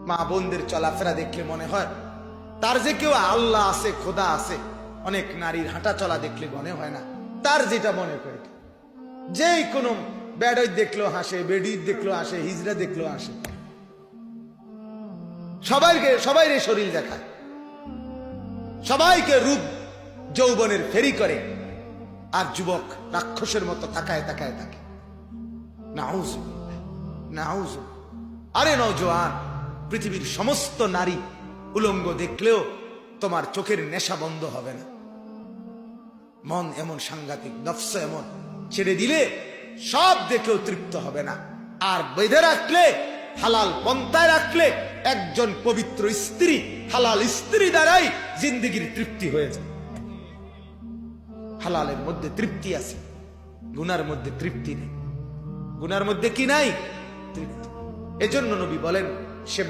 মা বোনদের চলাফেরা দেখলে মনে হয় তার যে কেউ আল্লাহ আছে, খোদা আছে। অনেক নারীর হাঁটা চলা দেখলে মনে হয় না, তার যেটা মনে করে। যেই কোনো বেডই দেখলো হাসে, বেডি দেখলো হাসে, হিজড়া দেখলো হাসে, সবাইকে শরীর দেখায়, সবাইকে রূপ যৌবনের ফেরি করে, আর যুবক রাক্ষসের মতো তাকায় তাকায় থাকে। নাউজুবিল্লাহ, নাউজুবিল্লাহ। আরে নওজোয়ান, পৃথিবীর সমস্ত নারী উলঙ্গ দেখলেও তোমার চোখের নেশা বন্ধ হবে না। মন এমন সাংঘাতিক, নফস এমন, ছেড়ে দিলে সব দেখেও তৃপ্ত হবে না। আর বেঁধে রাখলে, হালাল পন্থায় রাখলে, একজন পবিত্র স্ত্রী, হালাল স্ত্রী দ্বারাই জিন্দেগির তৃপ্তি হয়েছে। হালালের মধ্যে তৃপ্তি আছে, গুনার মধ্যে তৃপ্তি নেই। গুনার মধ্যে কি নাই? তৃপ্তি। এজন্য নবী বলেন, সে